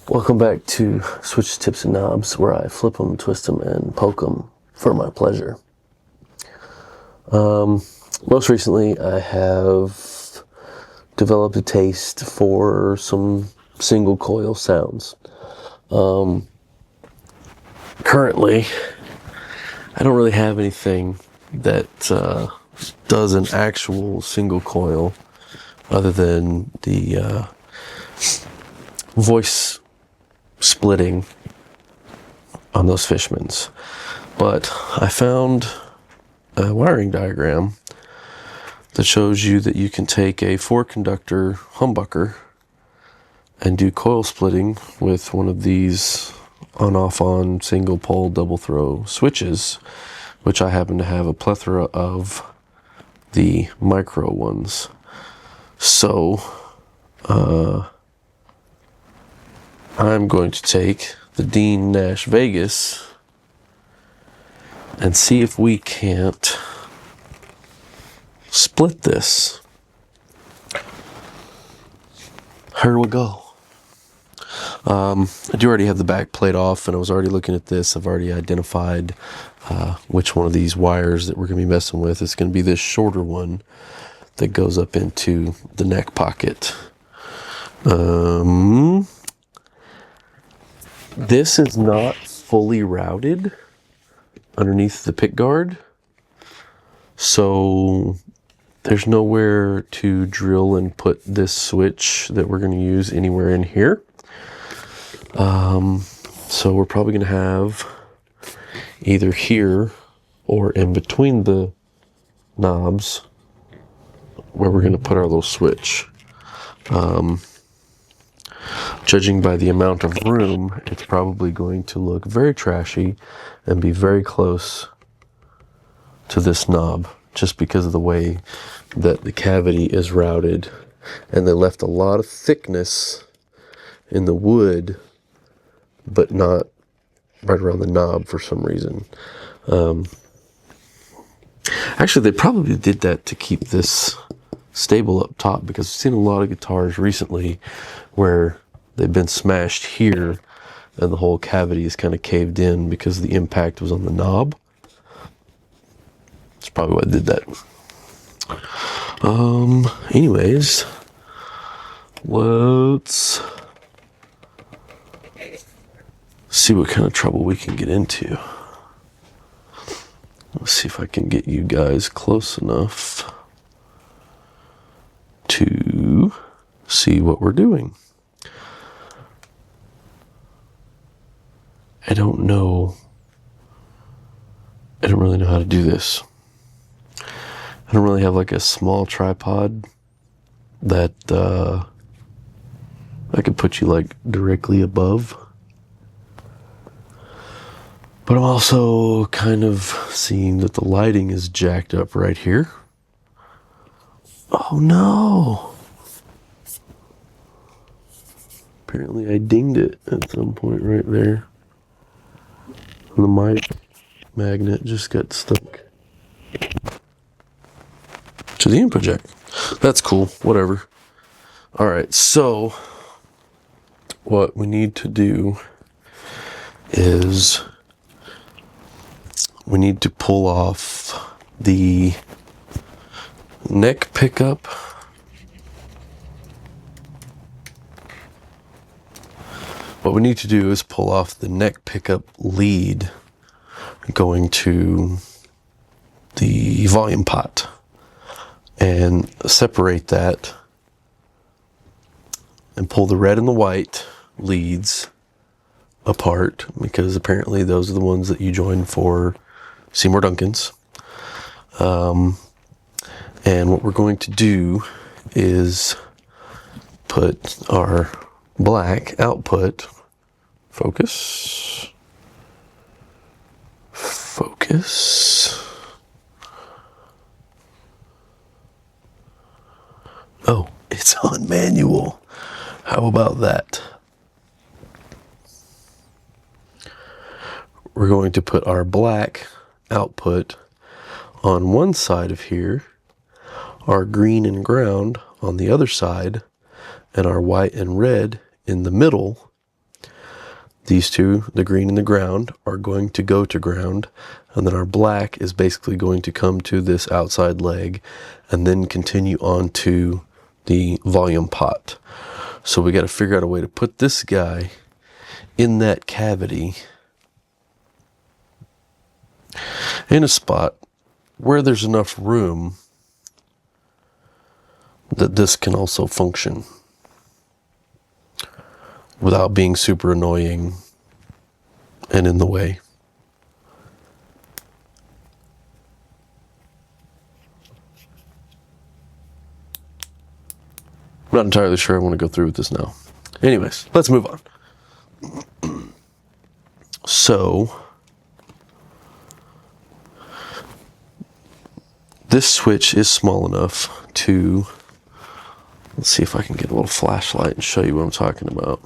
Welcome back to Switch Tips and Knobs, where I flip them, twist them, and poke them for my pleasure. Most recently, I have developed a taste for some single coil sounds. Currently, I don't really have anything that does an actual single coil other than the voice splitting on those Fishmans. But I found a wiring diagram that shows you that you can take a 4-conductor humbucker and do coil splitting with one of these on-off-on single pole double throw switches, which I happen to have a plethora of the micro ones. So I'm going to take the Dean Nash Vegas and see if we can't split this. Here we go. I do already have the back plate off, and I was already looking at this. I've already identified which one of these wires that we're going to be messing with. It's going to be this shorter one that goes up into the neck pocket. This is not fully routed underneath the pick guard, so there's nowhere to drill and put this switch that we're going to use anywhere in here. So we're probably going to have either here or in between the knobs where we're going to put our little switch. Judging by the amount of room, it's probably going to look very trashy and be very close to this knob, just because of the way that the cavity is routed. And they left a lot of thickness in the wood, but not right around the knob for some reason. Actually, they probably did that to keep this stable up top, because I've seen a lot of guitars recently where they've been smashed here and the whole cavity is kind of caved in because the impact was on the knob. That's probably why I did that. Anyways, let's see what kind of trouble we can get into. Let's see if I can get you guys close enough to see what we're doing. I don't really know how to do this. I don't really have like a small tripod that I could put you like directly above. But I'm also kind of seeing that the lighting is jacked up right here. Oh no! Apparently I dinged it at some point right there. And the mic magnet just got stuck to the input jack. That's cool, whatever. Alright, so what we need to do is we need to pull off the neck pickup What we need to do is pull off the neck pickup lead going to the volume pot and separate that and pull the red and the white leads apart, because apparently those are the ones that you join for Seymour Duncan's. And what we're going to do is put our black output, focus, oh, it's on manual. How about that? We're going to put our black output on one side of here, our green and ground on the other side, and our white and red in the middle these two, the green and the ground, are going to go to ground, and then our black is basically going to come to this outside leg and then continue on to the volume pot. So we got to figure out a way to put this guy in that cavity in a spot where there's enough room that this can also function without being super annoying and in the way. I'm not entirely sure I want to go through with this now. Anyways, let's move on. So, this switch is small enough to, let's see if I can get a little flashlight and show you what I'm talking about.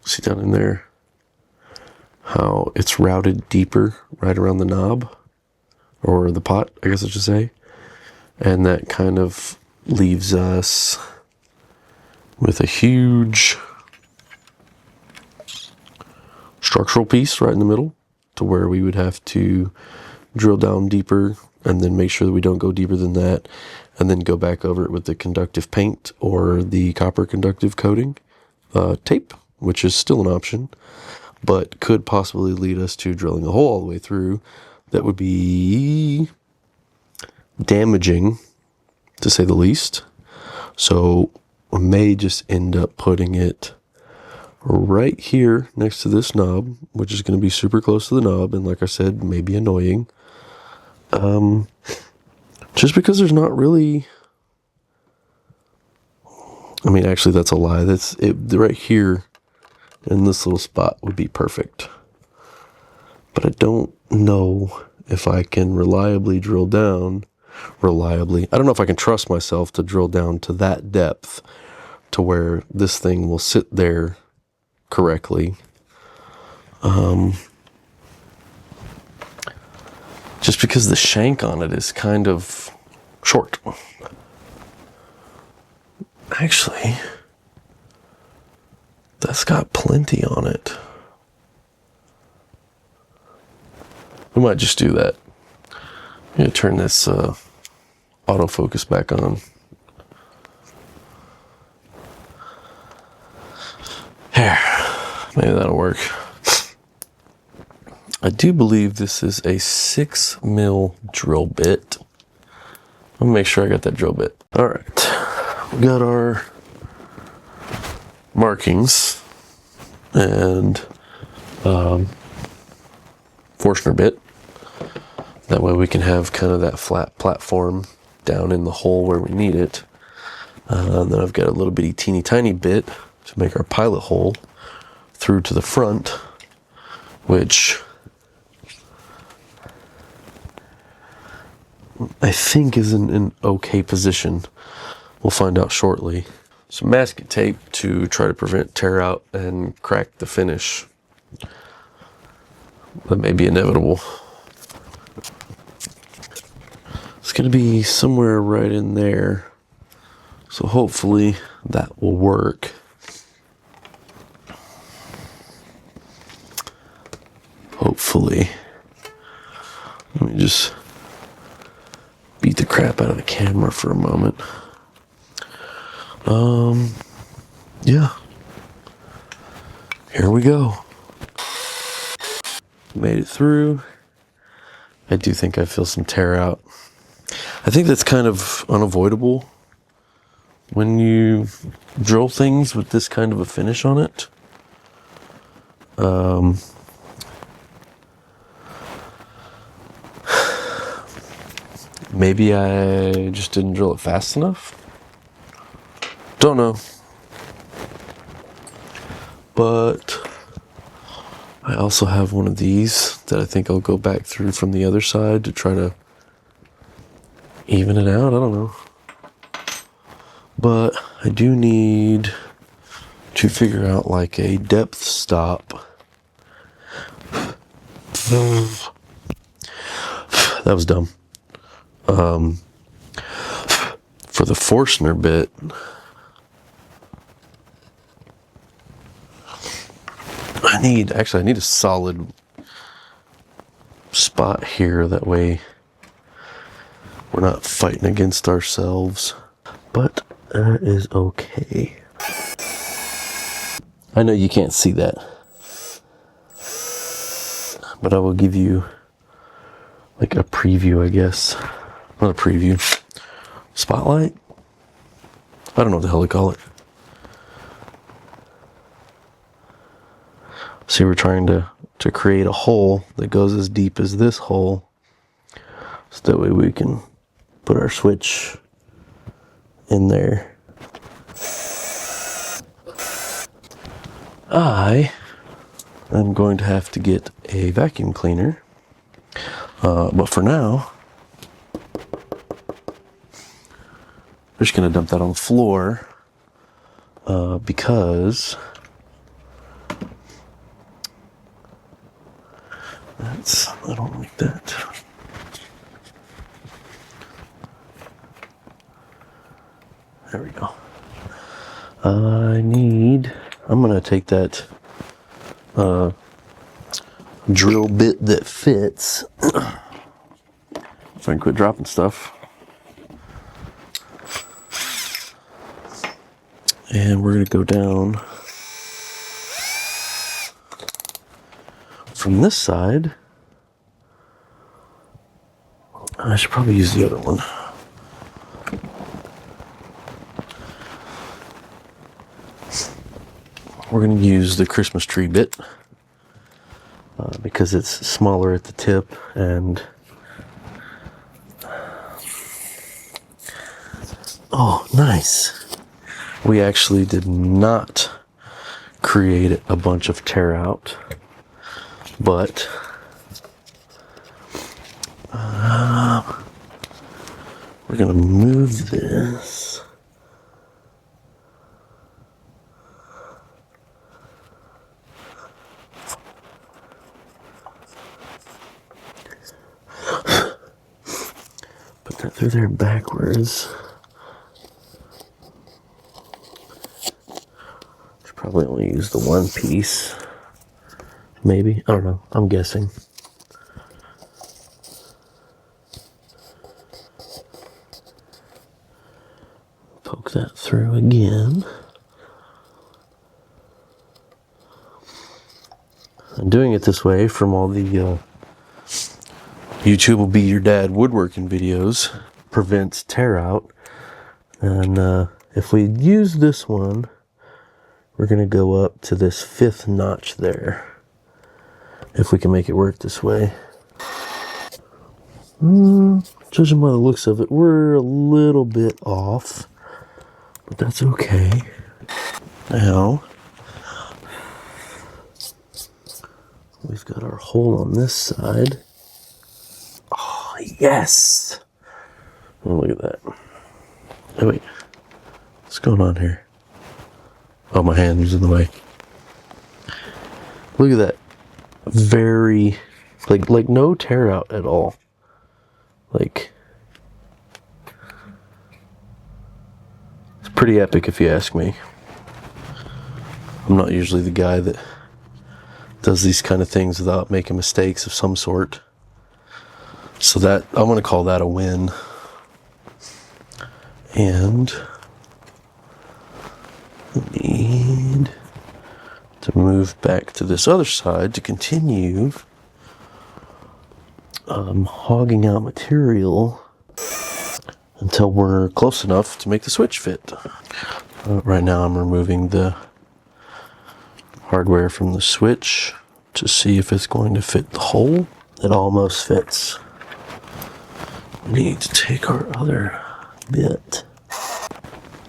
See down in there how it's routed deeper right around the knob, or the pot, I guess I should say. And that kind of leaves us with a huge structural piece right in the middle, to where we would have to drill down deeper and then make sure that we don't go deeper than that, and then go back over it with the conductive paint or the copper conductive coating tape, which is still an option, but could possibly lead us to drilling a hole all the way through. That would be damaging, to say the least. So we may just end up putting it right here next to this knob, which is going to be super close to the knob, and like I said, maybe annoying. Just because there's not really, I mean, actually that's a lie. That's it right here in this little spot would be perfect. But I don't know if I can reliably drill down. I don't know if I can trust myself to drill down to that depth to where this thing will sit there correctly. Just because the shank on it is kind of short. Actually, that's got plenty on it. We might just do that. I'm going to turn this autofocus back on. Here, maybe that'll work. I do believe this is a 6mm drill bit. I'll make sure I got that drill bit. All right, we got our markings and Forstner bit. That way we can have kind of that flat platform down in the hole where we need it. Then I've got a little bitty teeny tiny bit to make our pilot hole through to the front, which I think is in an okay position. We'll find out shortly. Some masking tape to try to prevent tear out and crack the finish. That may be inevitable. It's going to be somewhere right in there, so hopefully that will work. Hopefully. Let me just beat the crap out of the camera for a moment. Yeah. Here we go. Made it through. I do think I feel some tear out. I think that's kind of unavoidable when you drill things with this kind of a finish on it. Maybe I just didn't drill it fast enough. Don't know. But I also have one of these that I think I'll go back through from the other side to try to even it out. I don't know. But I do need to figure out like a depth stop. That was dumb. For the Forstner bit, I need a solid spot here. That way we're not fighting against ourselves. But that is okay. I know you can't see that, but I will give you like a preview, I guess. Not a preview. Spotlight? I don't know what the hell they call it. See, we're trying to create a hole that goes as deep as this hole, so that way we can put our switch in there. I am going to have to get a vacuum cleaner, but for now, we're just going to dump that on the floor, because I don't like that. There we go. I'm going to take that drill bit that fits, so I can quit dropping stuff. And we're going to go down from this side. I should probably use the other one. We're going to use the Christmas tree bit because it's smaller at the tip, and oh, nice. We actually did not create a bunch of tear out, but we're going to move this. Put that through there backwards. Should probably only use the one piece. Maybe. I don't know. I'm guessing. Poke that through again. I'm doing it this way from all the YouTube will be your dad woodworking videos. Prevents tear out. And if we use this one, we're going to go up to this 5th notch there. If we can make it work this way. Judging by the looks of it, we're a little bit off. But that's okay. Now, we've got our hole on this side. Oh, yes! Oh, look at that. Oh, wait. What's going on here? Oh, my hand is in the way. Look at that. Very, like no tear out at all. Like, it's pretty epic if you ask me. I'm not usually the guy that does these kind of things without making mistakes of some sort. So that, I'm going to call that a win. And we need to move back to this other side to continue hogging out material until we're close enough to make the switch fit. Right now I'm removing the hardware from the switch to see if it's going to fit the hole. It almost fits. We need to take our other bit.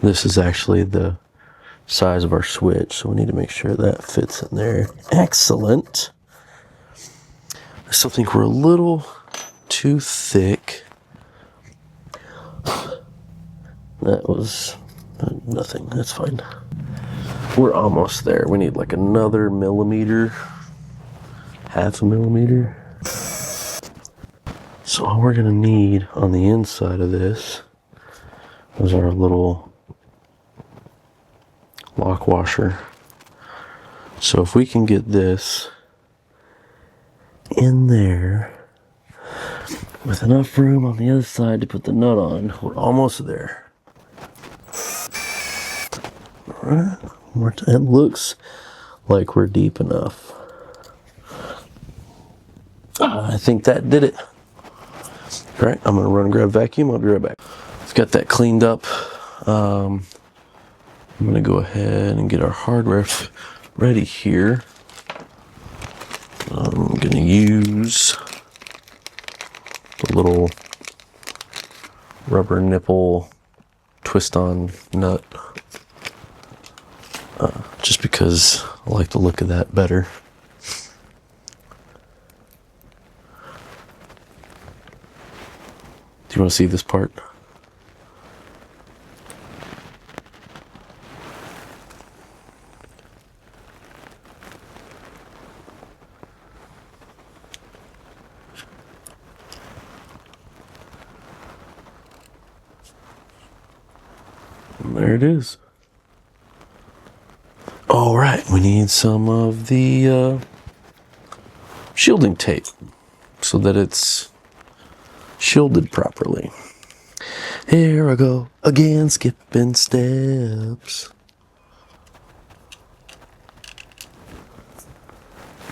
This is actually the size of our switch, so we need to make sure that fits in there. Excellent. I still think we're a little too thick. That was nothing. That's fine. We're almost there. We need like another millimeter, half a millimeter. So all we're gonna need on the inside of this is our little lock washer. So if we can get this in there with enough room on the other side to put the nut on, we're almost there. All right, it looks like we're deep enough. I think that did it. All right, I'm gonna run and grab a vacuum. I'll be right back. Let's get that cleaned up. I'm gonna go ahead and get our hardware ready here. I'm gonna use the little rubber nipple twist-on nut, just because I like the look of that better. Do you want to see this part? And there it is. All right, we need some of the shielding tape so that it's shielded properly. Here I go again, skipping steps.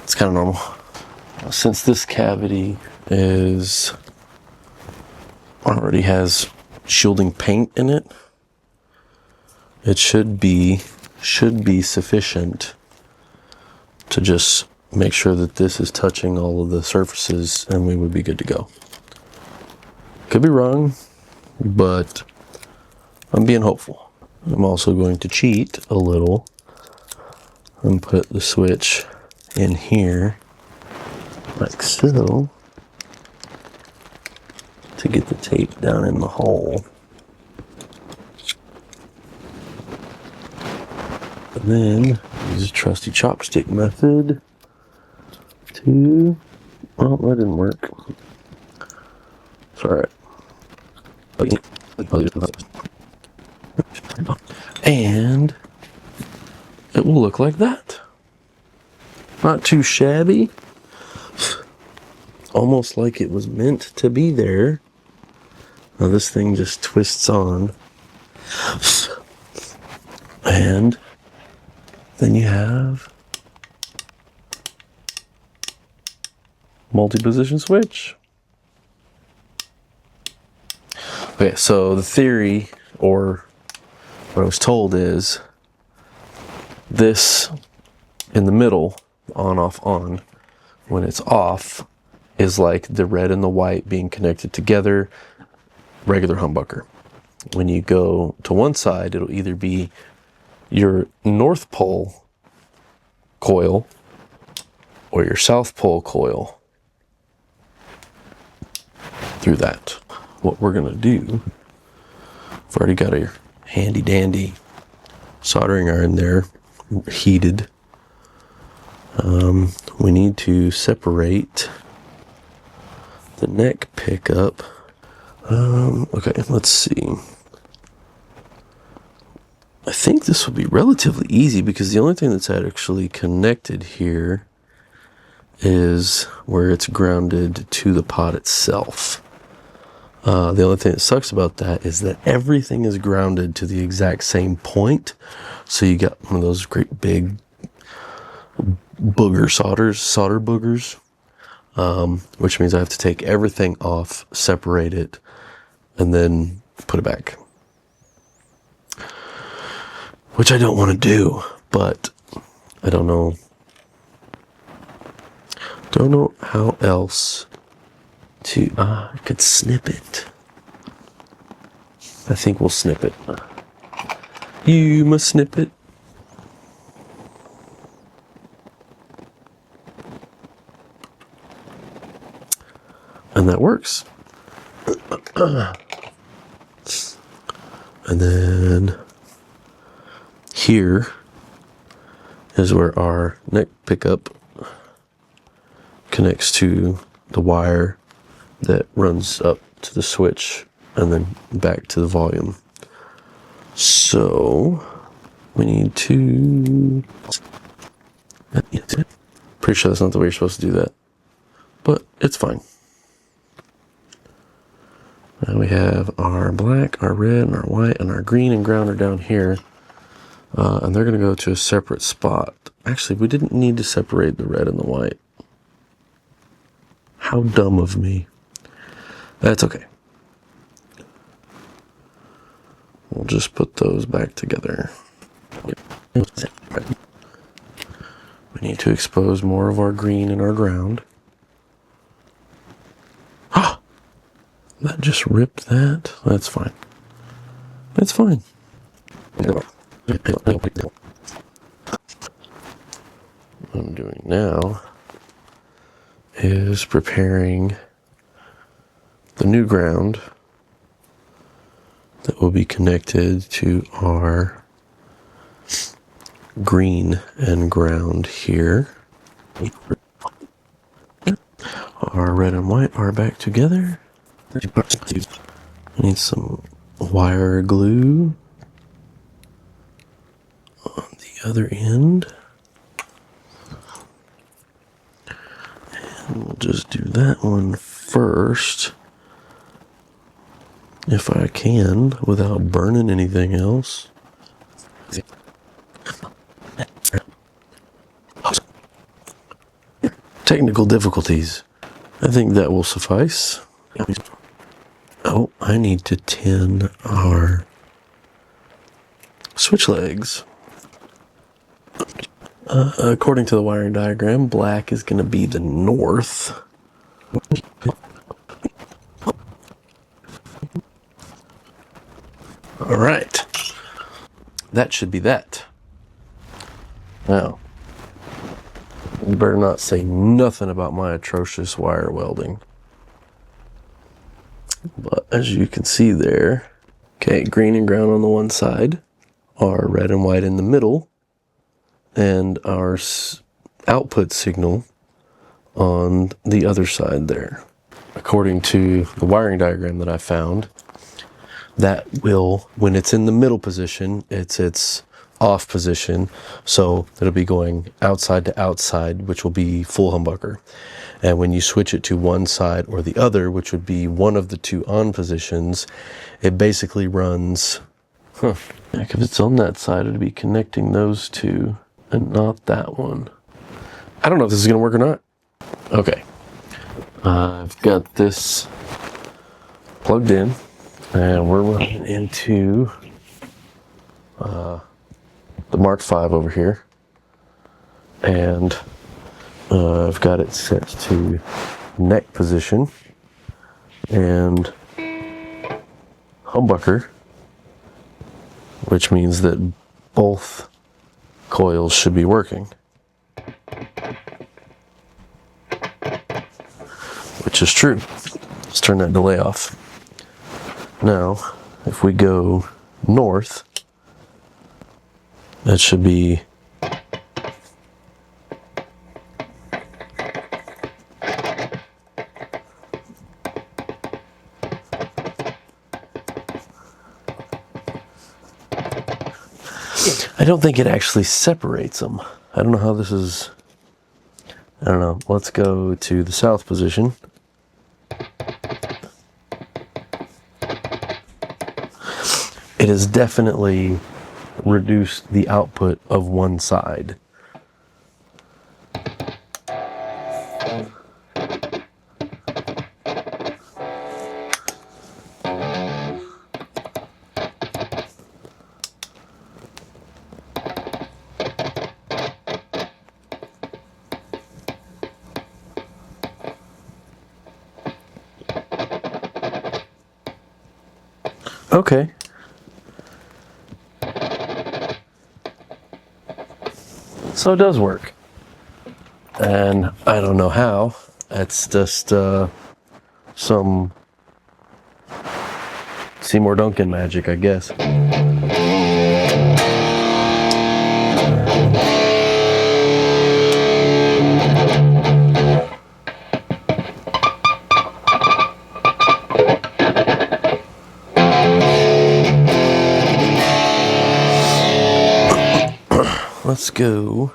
It's kind of normal. Since this cavity already has shielding paint in it, it should be sufficient to just make sure that this is touching all of the surfaces, and we would be good to go. Could be wrong, but I'm being hopeful. I'm also going to cheat a little and put the switch in here like so to get the tape down in the hole. And then use a trusty chopstick method to, well, that didn't work. It's alright. And it will look like that. Not too shabby. Almost like it was meant to be there. Now this thing just twists on. And then you have multi-position switch. Okay, so the theory, or what I was told, is this in the middle, on, off, on, when it's off, is like the red and the white being connected together, regular humbucker. When you go to one side, it'll either be your North Pole coil or your South Pole coil through that. What we're gonna do, I've already got a handy dandy soldering iron there, heated. We need to separate the neck pickup. Okay, let's see. I think this will be relatively easy because the only thing that's actually connected here is where it's grounded to the pod itself. The only thing that sucks about that is that everything is grounded to the exact same point. So you got one of those great big solder boogers, which means I have to take everything off, separate it, and then put it back. Which I don't want to do, but I don't know how else to, I could snip it. I think we'll snip it. You must snip it. And that works. And then here is where our neck pickup connects to the wire that runs up to the switch and then back to the volume. So we need to... Pretty sure that's not the way you're supposed to do that, but it's fine. And we have our black, our red, and our white, and our green and ground are down here. And they're going to go to a separate spot. Actually, we didn't need to separate the red and the white. How dumb of me. That's okay. We'll just put those back together. We need to expose more of our green and our ground. Ah! That just ripped that. That's fine. That's fine. What I'm doing now is preparing the new ground that will be connected to our green and ground here. Our red and white are back together. Need some wire glue on the other end. And we'll just do that one first, if I can, without burning anything else. Technical difficulties. I think that will suffice. Oh, I need to tin our switch legs. According to the wiring diagram, black is going to be the north. All right. That should be that. Now, you better not say nothing about my atrocious wire welding. But as you can see there, okay, green and ground on the one side, our red and white in the middle, and our output signal on the other side there. According to the wiring diagram that I found, that will, when it's in the middle position, it's its off position, so it'll be going outside to outside, which will be full humbucker. And when you switch it to one side or the other, which would be one of the two on positions, it basically runs, if it's on that side, it'd be connecting those two and not that one. I don't know if this is going to work or not. Okay. I've got this plugged in, and we're running into the Mark V over here. And I've got it set to neck position and humbucker, which means that both coils should be working, which is true. Let's turn that delay off. Now, if we go north, that should be I don't think it actually separates them. I don't know how this is. I don't know. Let's go to the south position. It has definitely reduced the output of one side. Okay. So it does work. And I don't know how. It's just some Seymour Duncan magic, I guess. let's go.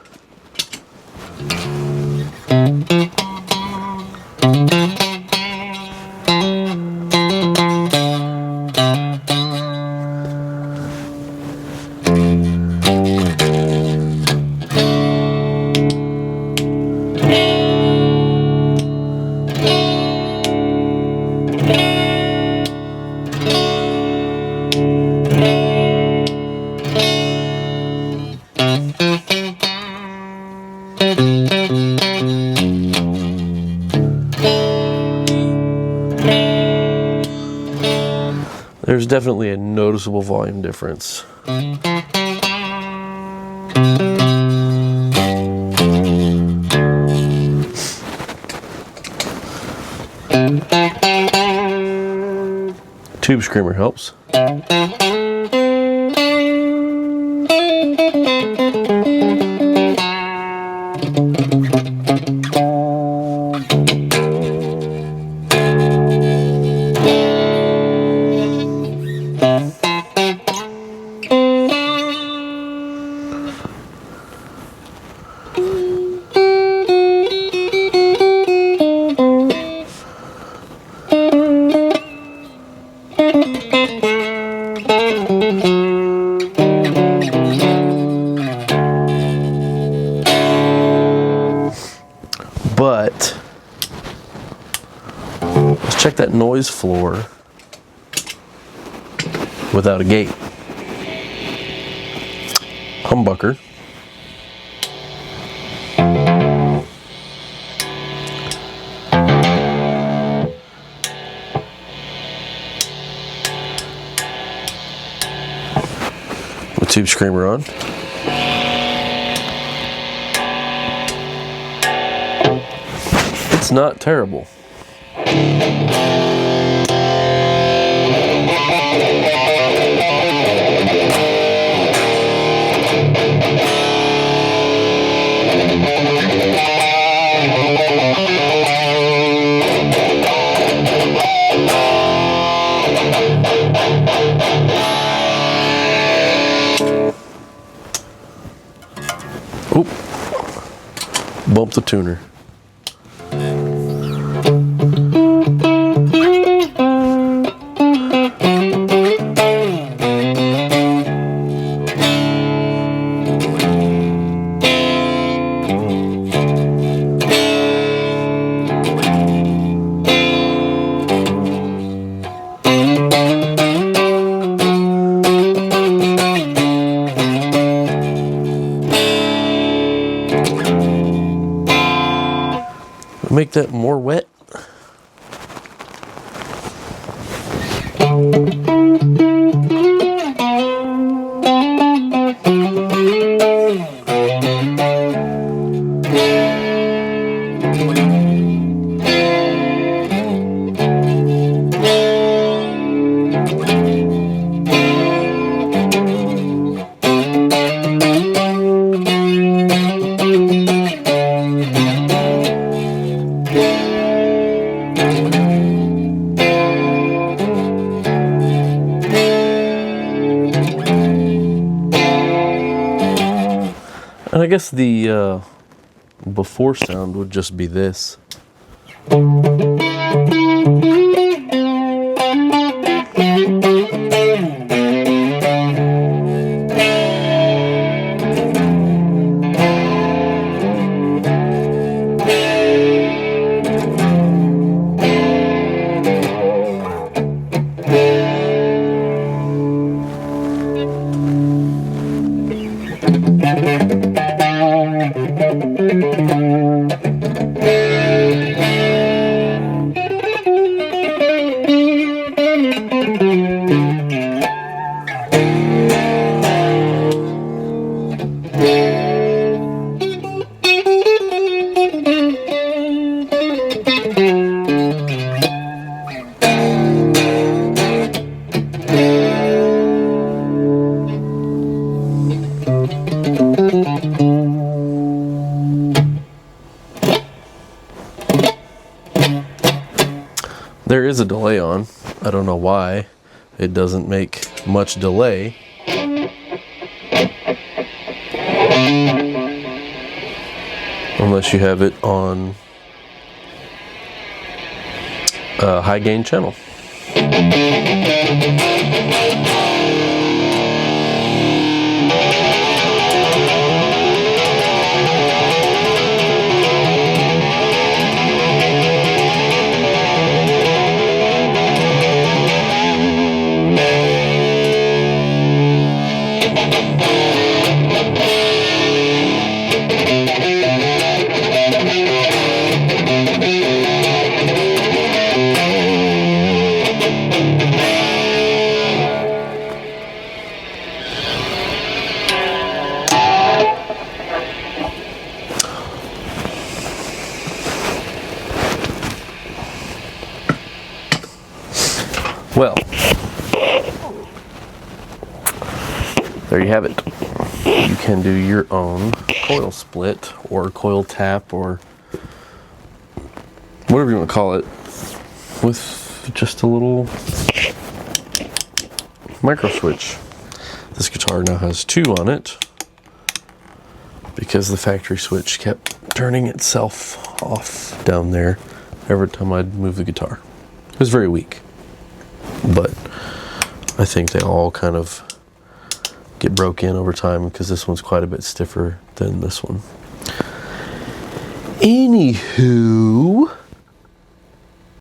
There's definitely a noticeable volume difference. Tube screamer helps. But let's check that noise floor without a gate. Humbucker. With tube screamer on. It's not terrible. Oop. Bumped the tuner. Make that more wet. And I guess the before sound would just be this. There is a delay on. I don't know why. It doesn't make much delay. unless you have it on a high gain channel. Well, there you have it. You can do your own coil split or coil tap or whatever you want to call it with just a little micro switch. This guitar now has 2 on it because the factory switch kept turning itself off down there every time I'd move the guitar. It was very weak, but I think they all kind of get broke in over time because this one's quite a bit stiffer than this one. Anywho,